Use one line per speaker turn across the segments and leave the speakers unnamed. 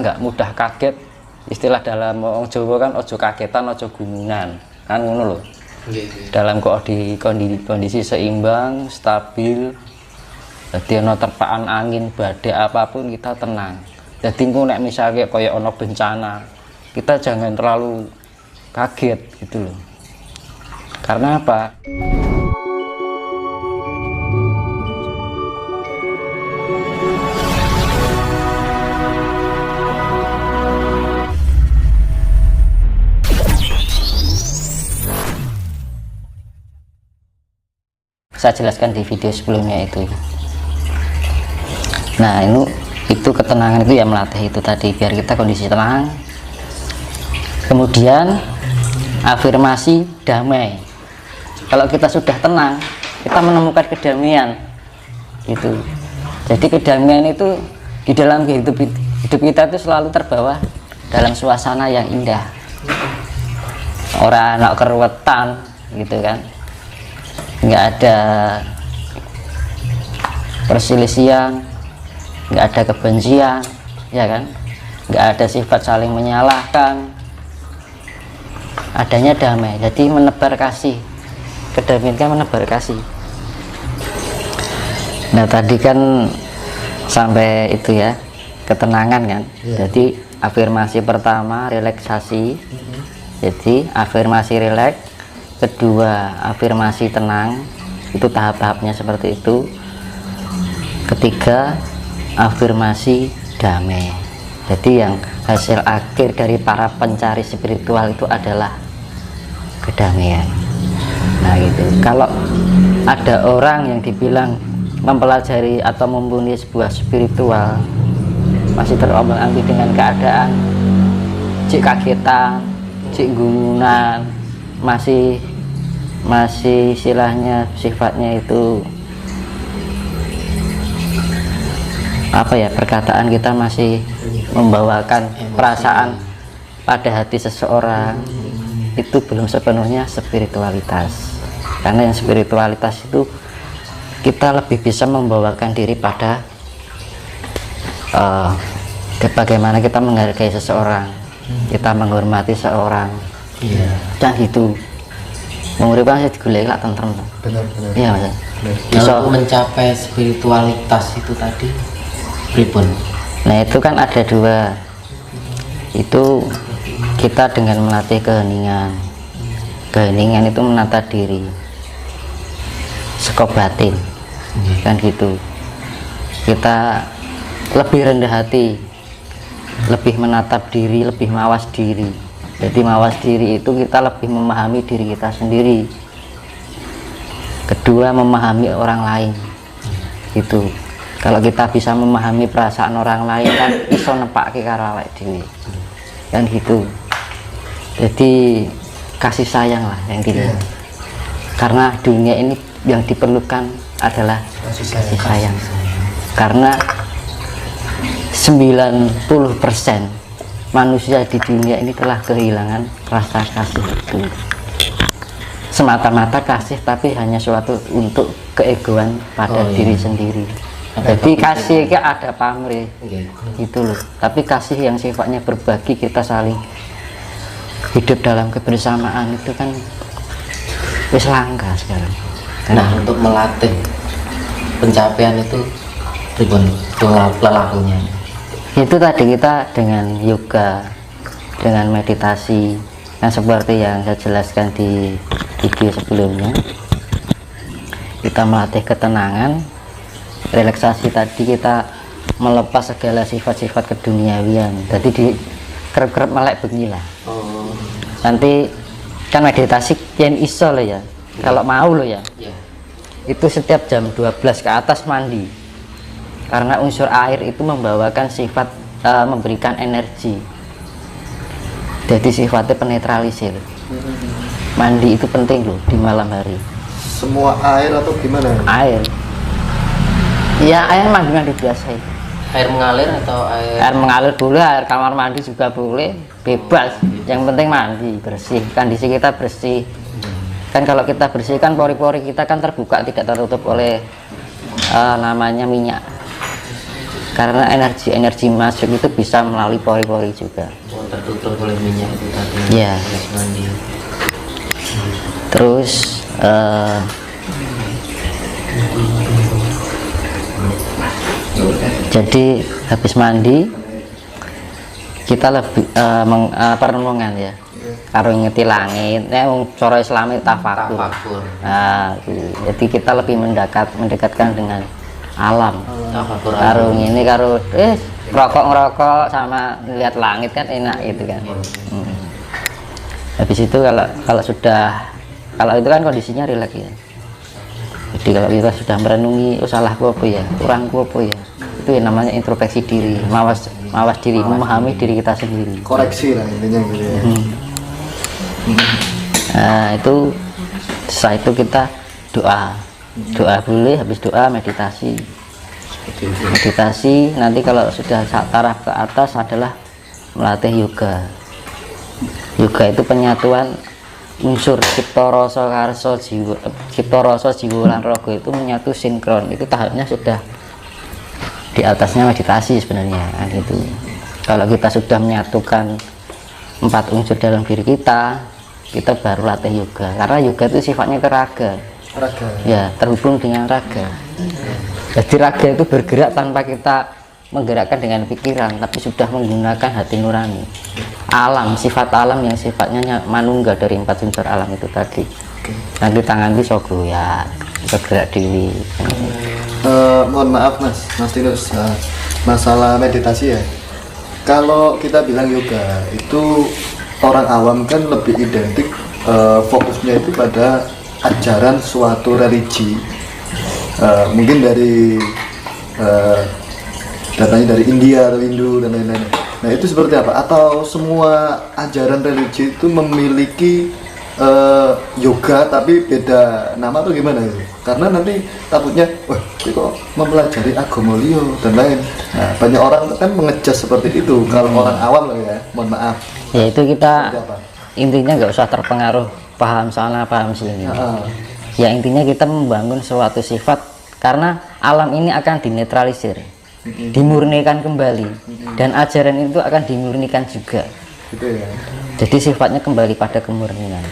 nggak mudah kaget. Istilah dalam orang Jawa kan ojo kagetan ojo gumunan kan ngono loh. Dalam kondisi seimbang stabil, jadi ono terpaan angin badai apapun kita tenang. Jadi nek misalnya kayak ono bencana kita jangan terlalu kaget gitu loh. Karena apa? Saya jelaskan di video sebelumnya itu. Nah itu ketenangan itu ya melatih itu tadi biar kita kondisi tenang. Kemudian afirmasi damai. Kalau kita sudah tenang, kita menemukan kedamaian. Gitu. Jadi kedamaian itu di dalam hidup kita itu selalu terbawa dalam suasana yang indah. Orang nak keruwetan gitu kan. Nggak ada perselisihan, nggak ada kebencian, ya kan? Nggak ada sifat saling menyalahkan, adanya damai. Jadi menebar kasih, kedamaian kan menebar kasih. Nah tadi kan sampai itu ya, ketenangan kan. Jadi afirmasi pertama relaksasi. Jadi afirmasi rileks. Kedua afirmasi tenang, itu tahap-tahapnya seperti itu. Ketiga afirmasi damai. Jadi yang hasil akhir dari para pencari spiritual itu adalah kedamaian. Nah gitu. Kalau ada orang yang dibilang mempelajari atau mumpuni sebuah spiritual masih terombang-ambing dengan keadaan, cik kagetan, cik gumunan, masih istilahnya sifatnya itu apa ya, perkataan kita masih membawakan perasaan pada hati seseorang, itu belum sepenuhnya spiritualitas. Karena yang spiritualitas itu kita lebih bisa membawakan diri pada bagaimana kita menghargai seseorang, kita menghormati seorang. Dan gitu menguripkan saya digulai lah tentrem.
Benar-benar.
Iya mas.
Kalau mencapai spiritualitas itu tadi pripun?
Nah itu kan ada dua. Itu kita dengan melatih keheningan. Keheningan itu menata diri, sekop batin, kan gitu. Kita lebih rendah hati, lebih menatap diri, lebih mawas diri. Jadi mawas diri itu kita lebih memahami diri kita sendiri. Kedua memahami orang lain. Gitu. Kalau kita bisa memahami perasaan orang lain kan iso nepake karo awake dhewe. Kan gitu. Jadi kasih sayang lah yang intinya. Karena dunia ini yang diperlukan adalah kasih sayang. Karena 90% manusia di dunia ini telah kehilangan rasa kasih itu. Semata-mata kasih tapi hanya suatu untuk keegoan pada diri sendiri. Jadi kasih itu ada pamrih gitu loh. Tapi kasih yang sifatnya berbagi, kita saling hidup dalam kebersamaan itu kan wis langka sekarang.
Nah untuk melatih pencapaian itu pripun pelakunya?
Itu tadi kita dengan yoga, dengan meditasi, yang seperti yang saya jelaskan di video sebelumnya. Kita melatih ketenangan, relaksasi tadi kita melepas segala sifat-sifat keduniawian. Jadi di kerep-kerep melek beginilah. Nanti kan meditasi yang iso loh ya, kalau mau loh ya. Itu setiap jam 12 ke atas mandi. Karena unsur air itu membawakan sifat memberikan energi. Jadi sifatnya penetralisir. Mandi itu penting loh di malam hari.
Semua air atau gimana?
Air. Ya air mandi biasa itu.
Air mengalir atau air?
Air mengalir boleh, air kamar mandi juga boleh, bebas. Yang penting mandi bersih. Kondisi kita bersih. Kan kalau kita bersihkan pori-pori kita kan terbuka, tidak tertutup oleh namanya minyak. karena energi masuk itu bisa melalui pori-pori juga.
Tertutup oleh minyak itu tadi.
Ya.
Habis mandi.
Terus jadi habis mandi kita lebih perenungan ya, karo ngeti langit, cara Islami tafakur. Nah, jadi kita lebih mendekatkan dengan alam.
Tafakur.
Karo ini karo ngerokok sama lihat langit kan enak gitu kan. Habis itu kalau itu kan kondisinya rileks ya. Jadi kalau kita sudah merenungi, salahku apa ya, kurangku apa ya, itu yang namanya introspeksi diri, mawas diri, memahami diri kita sendiri.
Koreksi lah intinya gitu ya.
Nah itu setelah itu kita doa boleh, habis doa meditasi. Nanti kalau sudah taraf ke atas adalah melatih yoga. Yoga itu penyatuan unsur cipta rasa karsa jiwa, cipta rasa jiwa lan raga itu menyatu sinkron. Itu tahapnya sudah di atasnya meditasi sebenarnya kan gitu. Kalau kita sudah menyatukan 4 unsur dalam diri kita baru latih yoga, karena yoga itu sifatnya raga ya, terhubung dengan raga. Jadi raga itu bergerak tanpa kita menggerakkan dengan pikiran, tapi sudah menggunakan hati nurani. Alam, sifat alam yang sifatnya manunggal dari 4 unsur alam itu tadi. Nanti tangan bisa goyang, bergerak diri.
Mohon maaf Mas Tinus, masalah meditasi ya. Kalau kita bilang yoga itu orang awam kan lebih identik fokusnya itu pada ajaran suatu religi, mungkin dari datanya dari India atau Hindu dan lain-lain. Nah itu seperti apa? Atau semua ajaran religi itu memiliki yoga tapi beda nama atau gimana itu? Karena nanti takutnya, wah ini kok mempelajari agama liya dan lain. Nah banyak orang kan mengejas seperti itu. Kalau orang awam lah ya, mohon maaf.
Ya itu kita intinya nggak usah terpengaruh paham sana paham sini. Ya intinya kita membangun suatu sifat, karena alam ini akan dinetralisir, dimurnikan kembali, dan ajaran itu akan dimurnikan juga.
Gitu ya.
Jadi sifatnya kembali pada kemurnian.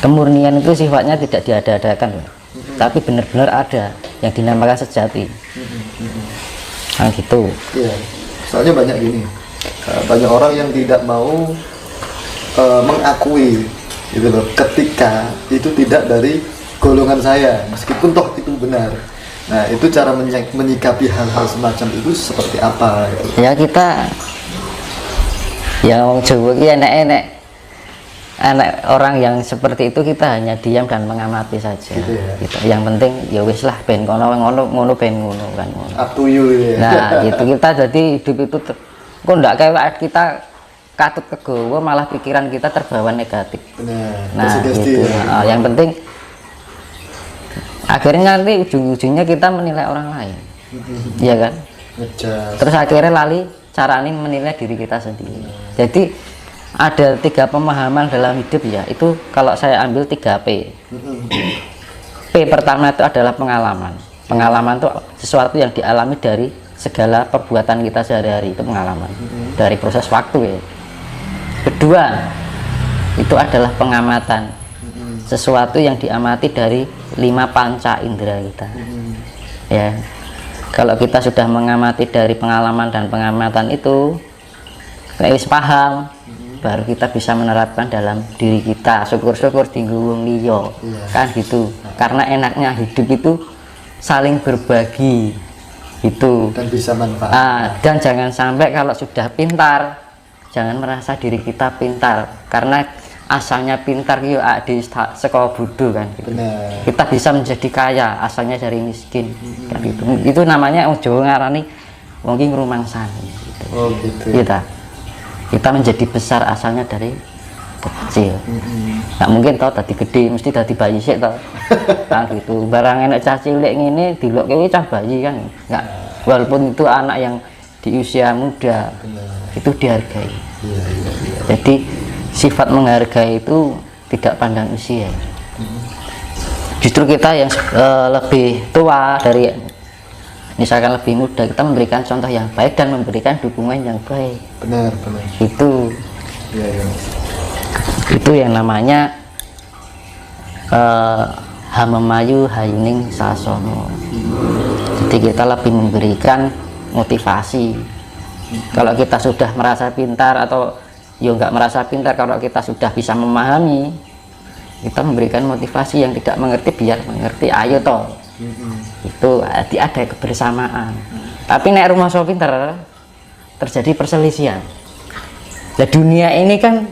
Kemurnian itu sifatnya tidak diada-adakan, tapi benar-benar ada yang dinamakan sejati. Nah gitu.
Iya. Soalnya banyak gini, banyak orang yang tidak mau mengakui gitu loh, ketika itu tidak dari golongan saya, meskipun toh itu benar. Nah itu cara menyikapi hal-hal semacam itu seperti apa gitu.
Ya kita yang orang Jawa ini enak orang yang seperti itu kita hanya diam dan mengamati saja
gitu ya.
Gitu. Yang penting ya wis lah ben kono ben ngono kan ngono.
Up to you ya.
Nah gitu kita jadi hidup itu kok ndak kayak kita katut kegowo, malah pikiran kita terbawa negatif.
Benar.
Nah gitu ya. Yang penting akhirnya nanti ujung-ujungnya kita menilai orang lain. Iya kan?
Ngejas.
Terus akhirnya lali caranya menilai diri kita sendiri. Jadi ada 3 pemahaman dalam hidup ya, itu kalau saya ambil 3P. P pertama itu adalah pengalaman. Pengalaman itu sesuatu yang dialami dari segala perbuatan kita sehari-hari, itu pengalaman dari proses waktu ya. Kedua itu adalah pengamatan, sesuatu yang diamati dari 5 panca indera kita. Ya, kalau kita sudah mengamati dari pengalaman dan pengamatan itu, kayak paham, baru kita bisa menerapkan dalam diri kita. Syukur-syukur tinggu wong liya, kan gitu. Karena enaknya hidup itu saling berbagi, gitu.
Dan bisa manfaat.
Dan jangan sampai kalau sudah pintar, jangan merasa diri kita pintar, karena asalnya pintar yo di sekolah bodoh kan gitu.
Benar.
Kita bisa menjadi kaya asalnya dari miskin kan gitu. Itu namanya wong Jawa ngarani wong ki ngrumangsani gitu.
Oh gitu.
Kita menjadi besar asalnya dari kecil. Nggak mungkin tau tadi gede mesti tadi bayi sih tau. Kan gitu. Barang enak cah cilik ngene dilok kowe cah bayi kan. Nggak, walaupun itu anak yang di usia muda.
Benar.
Itu dihargai.
Iya.
Jadi sifat menghargai itu tidak pandang usia. Justru kita yang lebih tua dari misalkan lebih muda, kita memberikan contoh yang baik dan memberikan dukungan yang baik.
Benar.
Itu
Iya, iya.
itu yang namanya hamemayu hayuning sasono. Jadi kita lebih memberikan motivasi. Kalau kita sudah merasa pintar atau nggak merasa pintar, kalau kita sudah bisa memahami, kita memberikan motivasi. Yang tidak mengerti biar mengerti, ayo toh. Itu ada kebersamaan. Tapi nek rumah so pinter terjadi perselisihan. Nah, dunia ini kan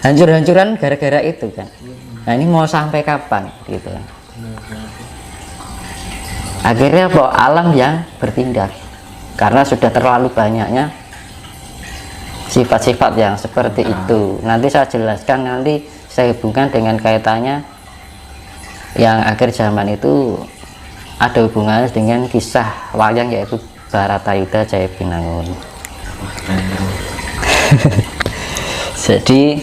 hancur-hancuran gara-gara itu kan. Nah, ini mau sampai kapan gitu. Akhirnya kok alam yang bertindak karena sudah terlalu banyaknya sifat-sifat yang seperti itu. Nanti saya jelaskan, nanti saya hubungkan dengan kaitannya yang akhir zaman itu ada hubungannya dengan kisah wayang, yaitu Baratayuda Jaya Binangun. Jadi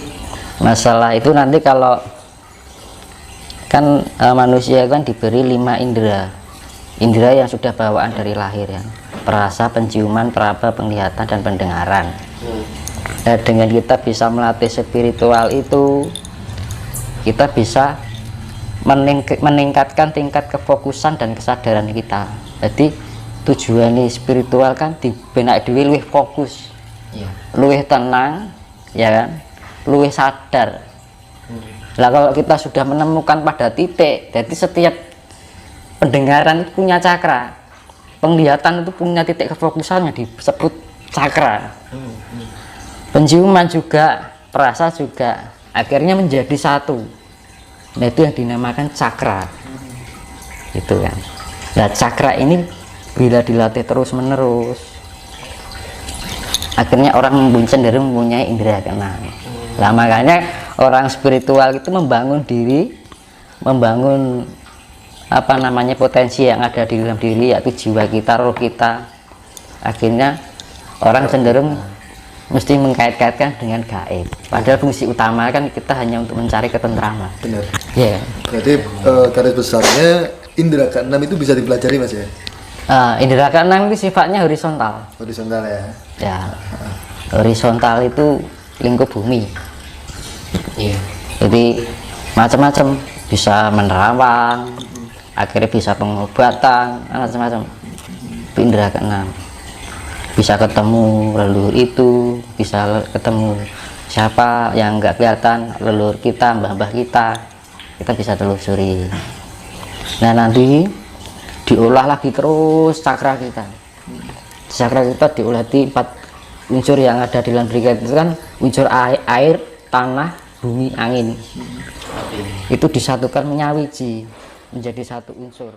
masalah itu nanti kalau kan manusia kan diberi 5 indera yang sudah bawaan dari lahir ya: perasa, penciuman, peraba, penglihatan, dan pendengaran. Nah, dengan kita bisa melatih spiritual itu, kita bisa meningkatkan tingkat kefokusan dan kesadaran kita. Jadi tujuan spiritual kan di benak dhewe luwih fokus, luwih tenang, ya kan, luwih sadar. Lah kalau kita sudah menemukan pada titik, jadi setiap pendengaran itu punya cakra, penglihatan itu punya titik kefokusannya, disebut cakra. Penciuman juga, perasa juga, akhirnya menjadi satu. Nah, itu yang dinamakan cakra. Itu kan. Nah, cakra ini bila dilatih terus menerus, akhirnya orang cenderung mempunyai indera keenam. Nah, makanya orang spiritual itu membangun diri, membangun apa namanya potensi yang ada di dalam diri, yaitu jiwa kita, roh kita. Akhirnya orang cenderung mesti mengkait-kaitkan dengan gaib. Padahal fungsi utama kan kita hanya untuk mencari ketentraman.
Benar.
Ya.
Berarti garis besarnya indera keenam itu bisa dipelajari Mas ya?
Indera keenam itu sifatnya horizontal.
Horizontal ya.
Ya. Horizontal itu lingkup bumi.
Iya.
Jadi macam-macam, bisa menerawang, akhirnya bisa pengobatan, macam-macam. Indera keenam. Bisa ketemu leluhur itu, bisa ketemu siapa yang nggak kelihatan, leluhur kita, mbah-mbah kita bisa telusuri. Nah, nanti diolah lagi terus cakra kita. Cakra kita diolah di 4 unsur yang ada di dalam diri kita itu kan unsur air, tanah, bumi, angin. Itu disatukan menyawiji menjadi satu unsur.